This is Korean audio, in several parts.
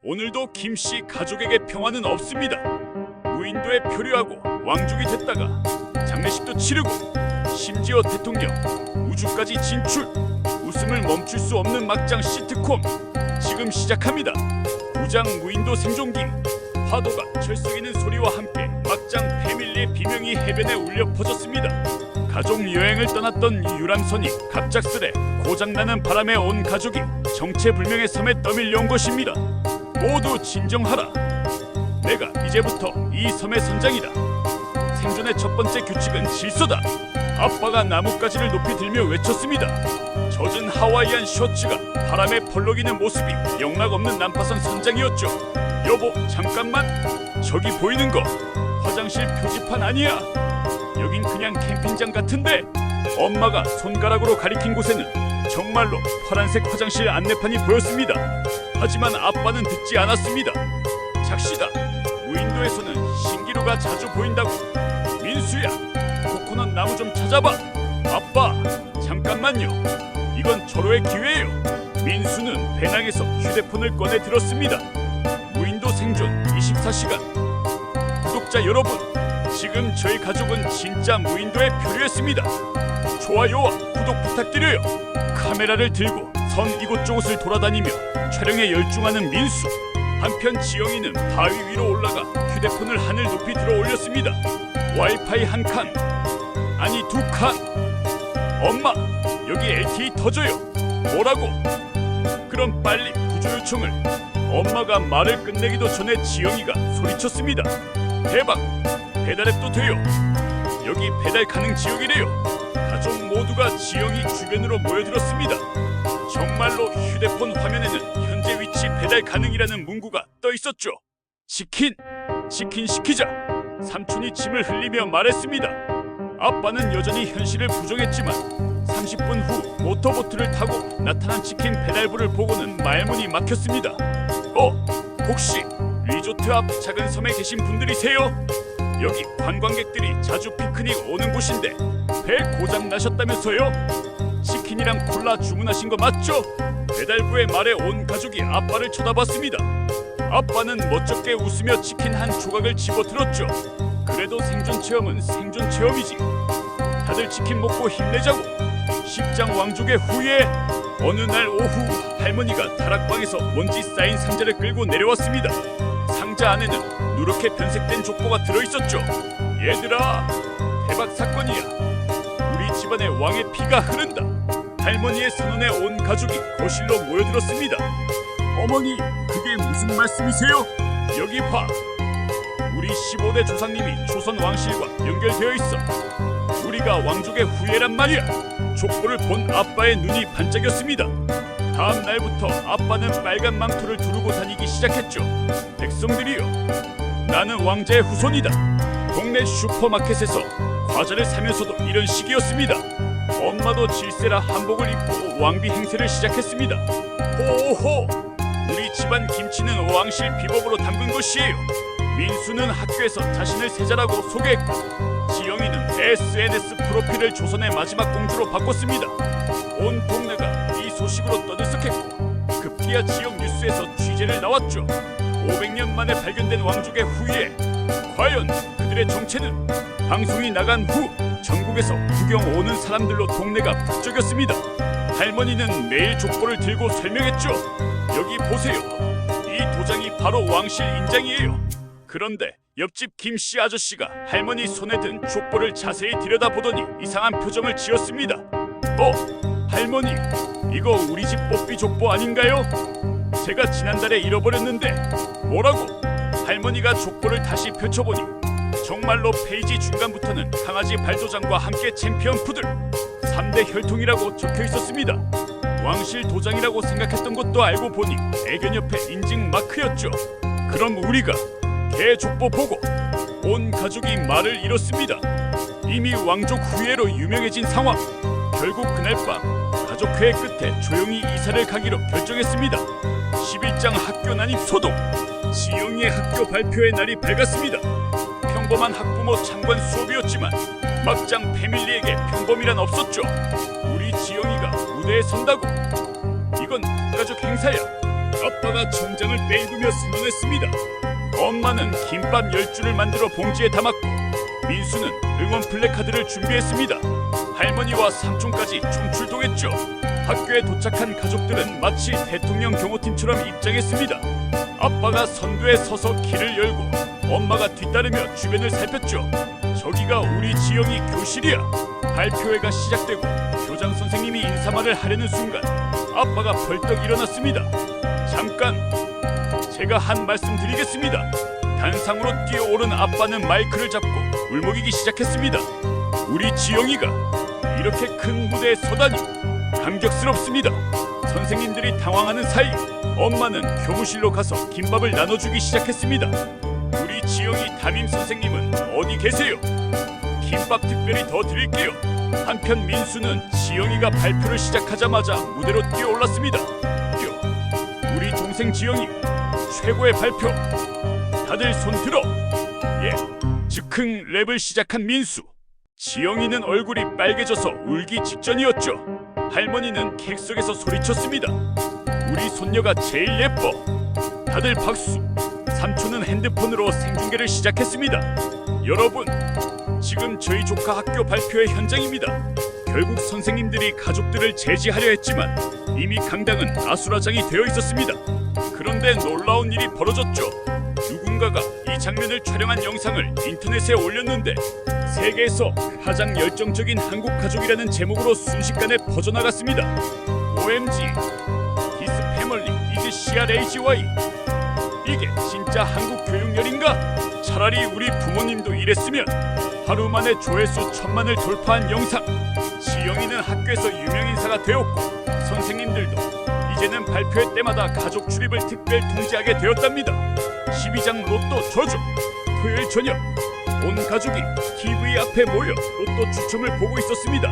오늘도 김씨 가족에게 평화는 없습니다. 무인도에 표류하고 왕족이 됐다가 장례식도 치르고 심지어 대통령 우주까지 진출. 웃음을 멈출 수 없는 막장 시트콤 지금 시작합니다. 부장 무인도 생존기. 파도가 철썩이는 소리와 함께 막장 패밀리의 비명이 해변에 울려 퍼졌습니다. 가족 여행을 떠났던 유람선이 갑작스레 고장나는 바람에 온 가족이 정체불명의 섬에 떠밀려온 것입니다. 모두 진정하라. 내가 이제부터 이 섬의 선장이다. 생존의 첫 번째 규칙은 질서다. 아빠가 나뭇가지를 높이 들며 외쳤습니다. 젖은 하와이안 셔츠가 바람에 펄럭이는 모습이 영락없는 난파선 선장이었죠. 여보, 잠깐만. 저기 보이는 거 화장실 표지판 아니야. 여긴 그냥 캠핑장 같은데. 엄마가 손가락으로 가리킨 곳에는 정말로 파란색 화장실 안내판이 보였습니다. 하지만 아빠는 듣지 않았습니다. 작시다. 무인도에서는 신기루가 자주 보인다고. 민수야, 코코넛 나무 좀 찾아봐. 아빠, 잠깐만요. 이건 절호의 기회예요. 민수는 배낭에서 휴대폰을 꺼내 들었습니다. 무인도 생존 24시간. 구독자 여러분, 지금 저희 가족은 진짜 무인도에 표류했습니다. 좋아요와 구독 부탁드려요. 카메라를 들고 섬 이곳저곳을 돌아다니며 촬영에 열중하는 민수. 한편 지영이는 바위 위로 올라가 휴대폰을 하늘 높이 들어 올렸습니다. 와이파이 한 칸, 아니 두 칸. 엄마, 여기 LTE 터져요. 뭐라고? 그럼 빨리 구조 요청을. 엄마가 말을 끝내기도 전에 지영이가 소리쳤습니다. 대박! 배달앱도 돼요. 여기 배달 가능 지역이래요. 가족 모두가 지영이 주변으로 모여들었습니다. 정말로 휴대폰 화면에는 현재 위치 배달 가능이라는 문구가 떠 있었죠. 치킨 시키자. 삼촌이 침을 흘리며 말했습니다. 아빠는 여전히 현실을 부정했지만 30분 후 모터보트를 타고 나타난 치킨 배달부를 보고는 말문이 막혔습니다. 혹시 리조트 앞 작은 섬에 계신 분들이세요? 여기 관광객들이 자주 피크닉 오는 곳인데 배 고장 나셨다면서요? 치킨이랑 콜라 주문하신 거 맞죠? 배달부의 말에 온 가족이 아빠를 쳐다봤습니다. 아빠는 멋쩍게 웃으며 치킨 한 조각을 집어들었죠. 그래도 생존 체험은 생존 체험이지. 다들 치킨 먹고 힘내자고. 십장 왕족의 후예. 어느 날 오후 할머니가 다락방에서 먼지 쌓인 상자를 끌고 내려왔습니다. 상자 안에는 누렇게 변색된 족보가 들어있었죠. 얘들아, 대박 사건이야. 우리 집안에 왕의 피가 흐른다. 할머니의 선언에 온 가족이 거실로 모여들었습니다. 어머니, 그게 무슨 말씀이세요? 여기 봐. 우리 15대 조상님이 조선 왕실과 연결되어 있어. 우리가 왕족의 후예란 말이야. 족보를 본 아빠의 눈이 반짝였습니다. 다음 날부터 아빠는 빨간 망토를 두르고 다니기 시작했죠. 백성들이여, 나는 왕자의 후손이다. 동네 슈퍼마켓에서 과자를 사면서도 이런 식이었습니다. 엄마도 질세라 한복을 입고 왕비 행세를 시작했습니다. 호호! 우리 집안 김치는 왕실 비법으로 담근 것이에요. 민수는 학교에서 자신을 세자라고 소개했고, 지영이는 SNS 프로필을 조선의 마지막 공주로 바꿨습니다. 온 동네가 이 소식으로 떠들썩했고, 급기야 지역 뉴스에서 취재를 나왔죠. 500년 만에 발견된 왕족의 후예. 과연 그들의 정체는? 방송이 나간 후 전국에서 구경 오는 사람들로 동네가 북적였습니다. 할머니는 매일 족보를 들고 설명했죠. 여기 보세요. 이 도장이 바로 왕실 인장이에요. 그런데 옆집 김씨 아저씨가 할머니 손에 든 족보를 자세히 들여다보더니 이상한 표정을 지었습니다. 할머니, 이거 우리 집 뽀삐 족보 아닌가요? 제가 지난달에 잃어버렸는데. 뭐라고? 할머니가 족보를 다시 펼쳐보니 정말로 페이지 중간부터는 강아지 발도장과 함께 챔피언 푸들 3대 혈통이라고 적혀 있었습니다. 왕실 도장이라고 생각했던 것도 알고 보니 애견 옆에 인증 마크였죠. 그럼 우리가 개 족보 보고 온 가족이 말을 잃었습니다. 이미 왕족 후예로 유명해진 상황. 결국 그날 밤 가족회의 끝에 조용히 이사를 가기로 결정했습니다. 11장 학교 난입 소동. 지영이의 학교 발표의 날이 밝았습니다. 평범한 학부모 참관 수업이었지만 막장 패밀리에게 평범이란 없었죠. 우리 지영이가 무대에 선다고. 이건 국가적 행사야. 아빠가 청장을 빼입으며 선언했습니다. 엄마는 김밥 10줄을 만들어 봉지에 담았고 민수는 응원 플래카드를 준비했습니다. 할머니와 삼촌까지 총출동했죠. 학교에 도착한 가족들은 마치 대통령 경호팀처럼 입장했습니다. 아빠가 선두에 서서 길을 열고 엄마가 뒤따르며 주변을 살폈죠. 저기가 우리 지영이 교실이야. 발표회가 시작되고 교장 선생님이 인사말을 하려는 순간 아빠가 벌떡 일어났습니다. 잠깐 제가 한 말씀 드리겠습니다. 단상으로 뛰어오른 아빠는 마이크를 잡고 울먹이기 시작했습니다. 우리 지영이가 이렇게 큰 무대에 서다니 감격스럽습니다. 선생님들이 당황하는 사이 엄마는 교무실로 가서 김밥을 나눠주기 시작했습니다. 우리 지영이 담임 선생님은 어디 계세요? 김밥 특별히 더 드릴게요. 한편 민수는 지영이가 발표를 시작하자마자 무대로 뛰어올랐습니다. 우리 동생 지영이 최고의 발표. 다들 손 들어. 예. 즉흥 랩을 시작한 민수. 지영이는 얼굴이 빨개져서 울기 직전이었죠. 할머니는 객석에서 소리쳤습니다. 우리 손녀가 제일 예뻐. 다들 박수. 삼촌은 핸드폰으로 생중계를 시작했습니다. 여러분, 지금 저희 조카 학교 발표회 현장입니다. 결국 선생님들이 가족들을 제지하려 했지만 이미 강당은 아수라장이 되어 있었습니다. 그런데 놀라운 일이 벌어졌죠. 누군가가 이 장면을 촬영한 영상을 인터넷에 올렸는데 세계에서 가장 열정적인 한국 가족이라는 제목으로 순식간에 퍼져나갔습니다. OMG, This Family is CRAGY. 이게 진짜 한국 교육열인가? 차라리 우리 부모님도 이랬으면. 하루 만에 조회수 1000만을 돌파한 영상. 지영이는 학교에서 유명인사가 되었고 선생님들도 이제는 발표회 때마다 가족 출입을 특별 통제하게 되었답니다. 12장 로또 저주. 토요일 저녁 온 가족이 TV 앞에 모여 로또 추첨을 보고 있었습니다.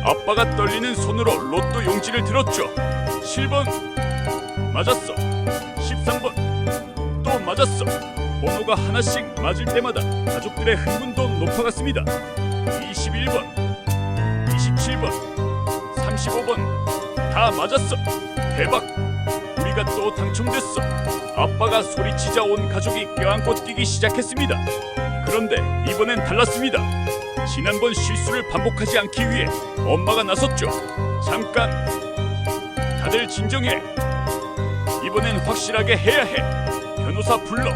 아빠가 떨리는 손으로 로또 용지를 들었죠. 7번 맞았어. 13번 또 맞았어. 번호가 하나씩 맞을 때마다 가족들의 흥분도 높아갔습니다. 21번, 27번, 35번 다 맞았어. 대박! 우리가 또 당첨됐어. 아빠가 소리치자 온 가족이 껴안고 뛰기 시작했습니다. 그런데 이번엔 달랐습니다. 지난번 실수를 반복하지 않기 위해 엄마가 나섰죠. 잠깐! 다들 진정해. 이번엔 확실하게 해야 해. 변호사 불러.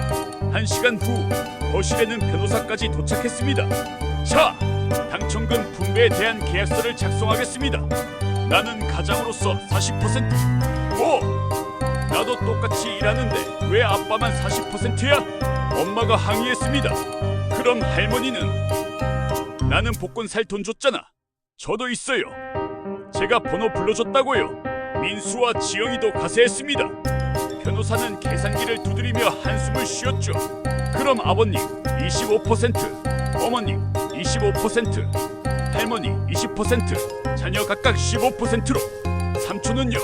1시간 후 거실에는 변호사까지 도착했습니다. 자, 당첨금 분배에 대한 계약서를 작성하겠습니다. 나는 가장으로서 40%. 뭐? 나도 똑같이 일하는데 왜 아빠만 40%야? 엄마가 항의했습니다. 그럼 할머니는? 나는 복권 살 돈 줬잖아. 저도 있어요. 제가 번호 불러줬다고요. 민수와 지영이도 가세했습니다. 변호사는 계산기를 두드리며 한숨을 쉬었죠. 그럼 아버님 25%, 어머님 25%, 할머니 20%, 자녀 각각 15%로. 삼촌은요?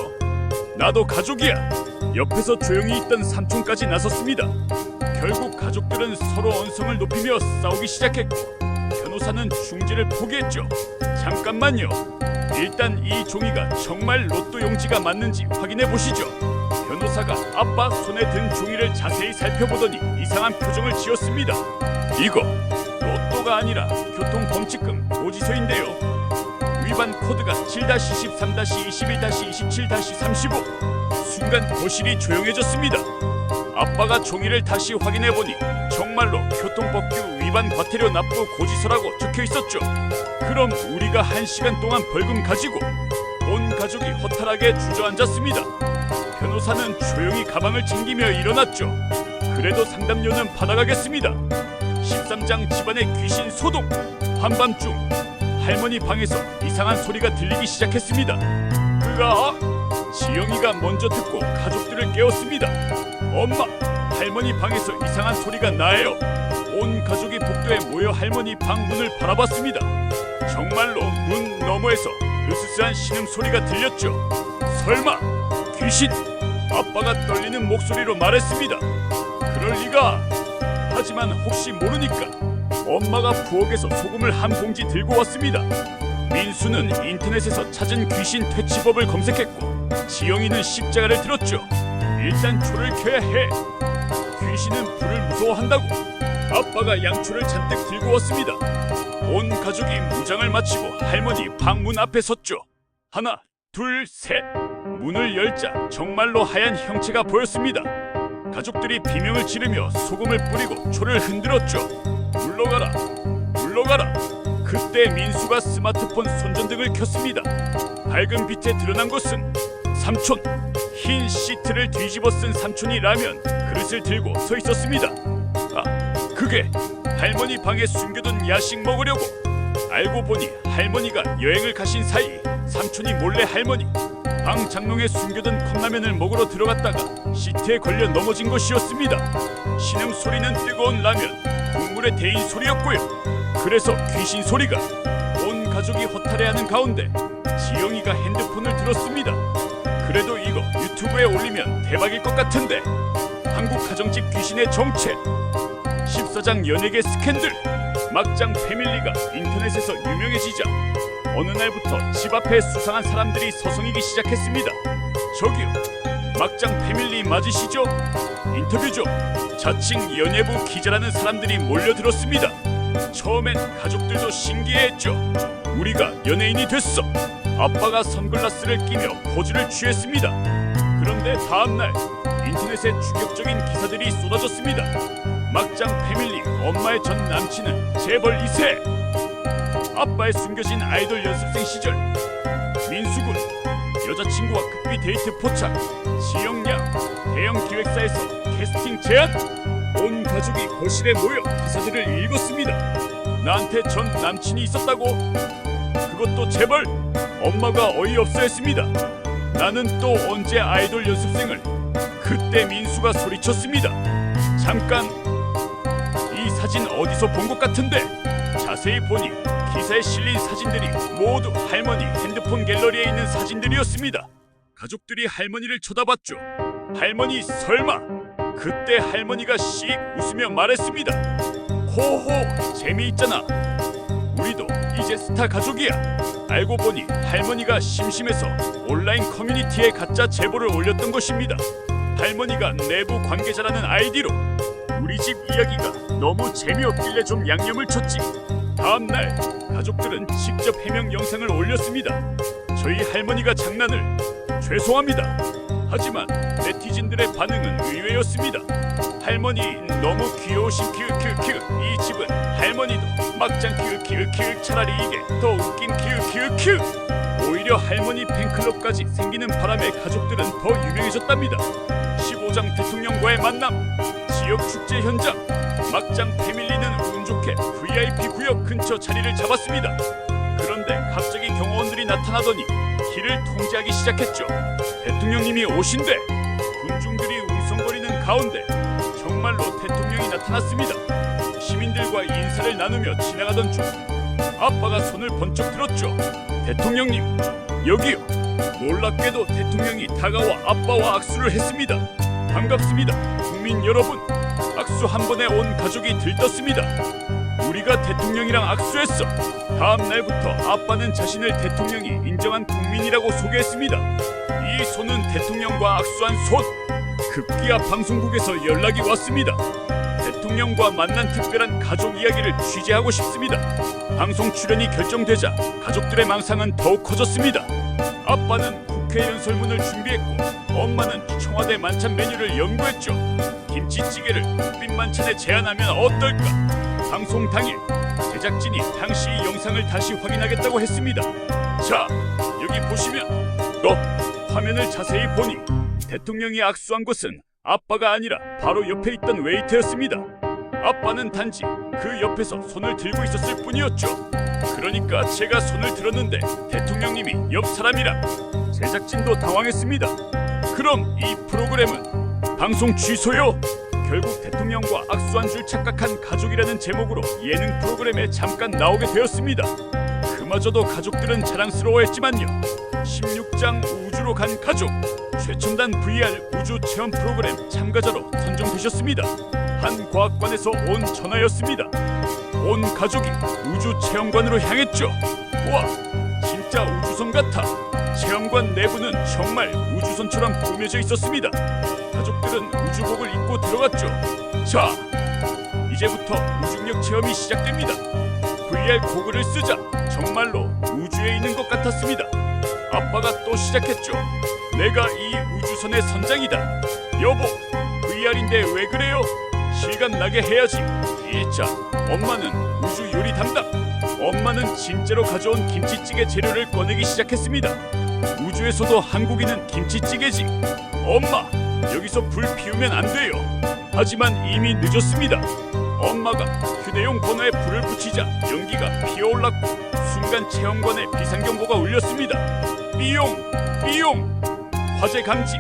나도 가족이야. 옆에서 조용히 있던 삼촌까지 나섰습니다. 결국 가족들은 서로 언성을 높이며 싸우기 시작했고 변호사는 중재를 포기했죠. 잠깐만요. 일단 이 종이가 정말 로또 용지가 맞는지 확인해 보시죠. 변호사가 아빠 손에 든 종이를 자세히 살펴보더니 이상한 표정을 지었습니다. 이거 로또가 아니라 교통범칙금 고지서인데요. 위반 코드가 7-13-21-27-35. 순간 거실이 조용해졌습니다. 아빠가 종이를 다시 확인해보니 정말로 교통법규 위반 과태료 납부 고지서라고 적혀있었죠. 그럼 우리가 1시간 동안 벌금 가지고 온 가족이 허탈하게 주저앉았습니다. 변호사는 조용히 가방을 챙기며 일어났죠. 그래도 상담료는 받아가겠습니다. 13장 집안의 귀신 소동. 한밤중 할머니 방에서 이상한 소리가 들리기 시작했습니다. 지영이가 먼저 듣고 가족들을 깨웠습니다. 엄마, 할머니 방에서 이상한 소리가 나요. 온 가족이 복도에 모여 할머니 방 문을 바라봤습니다. 정말로 문 너머에서 으스스한 신음소리가 들렸죠. 설마 귀신? 아빠가 떨리는 목소리로 말했습니다. 그럴 리가. 하지만 혹시 모르니까 엄마가 부엌에서 소금을 한 봉지 들고 왔습니다. 민수는 인터넷에서 찾은 귀신 퇴치법을 검색했고 지영이는 십자가를 들었죠. 일단 초를 켜야 해. 귀신은 불을 무서워한다고. 아빠가 양초를 잔뜩 들고 왔습니다. 온 가족이 무장을 마치고 할머니 방문 앞에 섰죠. 하나, 둘, 셋. 문을 열자 정말로 하얀 형체가 보였습니다. 가족들이 비명을 지르며 소금을 뿌리고 초를 흔들었죠. 물러가라, 물러가라. 그때 민수가 스마트폰 손전등을 켰습니다. 밝은 빛에 드러난 것은 삼촌. 흰 시트를 뒤집어 쓴 삼촌이 라면 그릇을 들고 서 있었습니다. 아, 그게 할머니 방에 숨겨둔 야식 먹으려고. 알고 보니 할머니가 여행을 가신 사이 삼촌이 몰래 할머니 방 장롱에 숨겨둔 컵라면을 먹으러 들어갔다가 시트에 걸려 넘어진 것이었습니다. 신음 소리는 뜨거운 라면, 국물에 데인 소리였고요. 그래서 귀신 소리가. 온 가족이 허탈해하는 가운데 지영이가 핸드폰을 들었습니다. 그래도 이거 유튜브에 올리면 대박일 것 같은데. 한국 가정집 귀신의 정체, 14장 연예계 스캔들. 막장 패밀리가 인터넷에서 유명해지자 어느 날부터 집 앞에 수상한 사람들이 서성이기 시작했습니다. 저기요, 막장 패밀리 맞으시죠? 인터뷰 좀. 자칭 연예부 기자라는 사람들이 몰려들었습니다. 처음엔 가족들도 신기해했죠. 우리가 연예인이 됐어. 아빠가 선글라스를 끼며 포즈를 취했습니다. 그런데 다음날 인터넷에 충격적인 기사들이 쏟아졌습니다. 막장 패밀리 엄마의 전 남친은 재벌 2세. 아빠의 숨겨진 아이돌 연습생 시절. 민수군 여자친구와 극비 데이트 포착. 지영양 대형 기획사에서 캐스팅 제안. 온 가족이 거실에 모여 기사들을 읽었습니다. 나한테 전 남친이 있었다고? 그것도 재벌? 엄마가 어이없어 했습니다. 나는 또 언제 아이돌 연습생을. 그때 민수가 소리쳤습니다. 잠깐, 이 사진 어디서 본 것 같은데. 자세히 보니 기사에 실린 사진들이 모두 할머니 핸드폰 갤러리에 있는 사진들이었습니다. 가족들이 할머니를 쳐다봤죠. 할머니 설마. 그때 할머니가 씩 웃으며 말했습니다. 호호, 재미있잖아. 우리도 이제 스타 가족이야. 알고 보니 할머니가 심심해서 온라인 커뮤니티에 가짜 제보를 올렸던 것입니다. 할머니가 내부 관계자라는 아이디로. 우리 집 이야기가 너무 재미없길래 좀 양념을 쳤지. 다음날 가족들은 직접 해명 영상을 올렸습니다. 저희 할머니가 장난을. 죄송합니다. 하지만 네티즌들의 반응은 의외였습니다. 할머니 너무 귀여우신 키읔키읔키읔. 이 집은 할머니도 막장 키읔키읔키읔. 차라리 이게 더 웃긴 키읔키읔키읔. 오히려 할머니 팬클럽까지 생기는 바람에 가족들은 더 유명해졌답니다. 15장 대통령과의 만남. 지역 축제 현장. 막장 패밀리는 운 좋게 VIP 구역 근처 자리를 잡았습니다. 그런데 갑자기 경호원들이 나타나더니 길을 통제하기 시작했죠. 대통령님이 오신대. 군중들이 웅성거리는 가운데 정말로 대통령이 나타났습니다. 시민들과 인사를 나누며 지나가던 중 아빠가 손을 번쩍 들었죠. 대통령님, 여기요. 놀랍게도 대통령이 다가와 아빠와 악수를 했습니다. 반갑습니다, 국민 여러분. 악수 한 번에 온 가족이 들떴습니다. 우리가 대통령이랑 악수했어. 다음 날부터 아빠는 자신을 대통령이 인정한 국민이라고 소개했습니다. 이 손은 대통령과 악수한 손. 급기야 방송국에서 연락이 왔습니다. 대통령과 만난 특별한 가족 이야기를 취재하고 싶습니다. 방송 출연이 결정되자 가족들의 망상은 더욱 커졌습니다. 아빠는 국회 연설문을 준비했고 엄마는 청와대 만찬 메뉴를 연구했죠. 김치찌개를 국빈 만찬에 제안하면 어떨까? 방송 당일 제작진이 당시 영상을 다시 확인하겠다고 했습니다. 자, 여기 보시면 화면을 자세히 보니 대통령이 악수한 곳은 아빠가 아니라 바로 옆에 있던 웨이터였습니다. 아빠는 단지 그 옆에서 손을 들고 있었을 뿐이었죠. 그러니까 제가 손을 들었는데 대통령님이 옆 사람이라. 제작진도 당황했습니다. 그럼 이 프로그램은 방송 취소요? 결국 대통령과 악수한 줄 착각한 가족이라는 제목으로 예능 프로그램에 잠깐 나오게 되었습니다. 그마저도 가족들은 자랑스러워했지만요. 16장 우주로 간 가족. 최첨단 VR 우주 체험 프로그램 참가자로 선정되셨습니다. 한 과학관에서 온 전화였습니다. 온 가족이 우주 체험관으로 향했죠. 우와, 진짜 우주선 같아. 체험관 내부는 정말 우주선처럼 꾸며져 있었습니다. 가족들은 우주복을 입고 들어갔죠. 자, 이제부터 우중력 체험이 시작됩니다. VR 고글을 쓰자 정말로 우주에 있는 것 같았습니다. 아빠가 또 시작했죠. 내가 이 우주선의 선장이다. 여보, VR인데 왜 그래요? 실감 나게 해야지. 자, 엄마는 우주 요리 담당. 엄마는 진짜로 가져온 김치찌개 재료를 꺼내기 시작했습니다. 우주에서도 한국인은 김치찌개지. 엄마, 여기서 불 피우면 안 돼요. 하지만 이미 늦었습니다. 엄마가 휴대용 버너에 불을 붙이자 연기가 피어올랐고 순간 체험관에 비상경보가 울렸습니다. 삐용, 삐용. 화재 감지.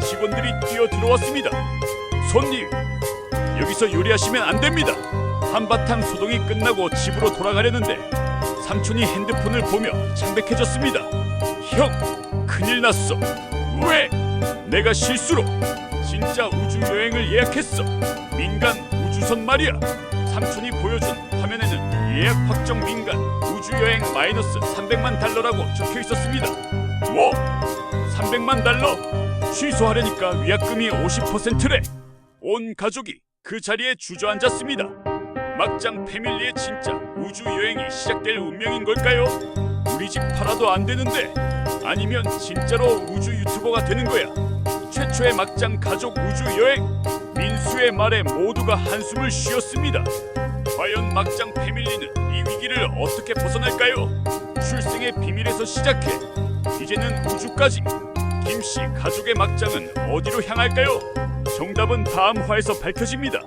직원들이 뛰어 들어왔습니다. 손님, 여기서 요리하시면 안 됩니다. 한바탕 소동이 끝나고 집으로 돌아가려는데 삼촌이 핸드폰을 보며 창백해졌습니다. 형, 큰일 났어. 왜? 내가 실수로 진짜 우주 여행을 예약했어. 민간 우주선 말이야. 삼촌이 보여준 화면에는 예약 확정 민간 우주 여행 마이너스 300만 달러라고 적혀 있었습니다. 뭐? 300만 달러? 취소하려니까 위약금이 50%래. 온 가족이 그 자리에 주저앉았습니다. 막장 패밀리의 진짜 우주 여행이 시작될 운명인 걸까요? 우리 집 팔아도 안 되는데, 아니면 진짜로 우주 유튜버가 되는 거야. 최초의 막장 가족 우주 여행. 민수의 말에 모두가 한숨을 쉬었습니다. 과연 막장 패밀리는 이 위기를 어떻게 벗어날까요? 출생의 비밀에서 시작해 이제는 우주까지. 김씨 가족의 막장은 어디로 향할까요? 정답은 다음 화에서 밝혀집니다.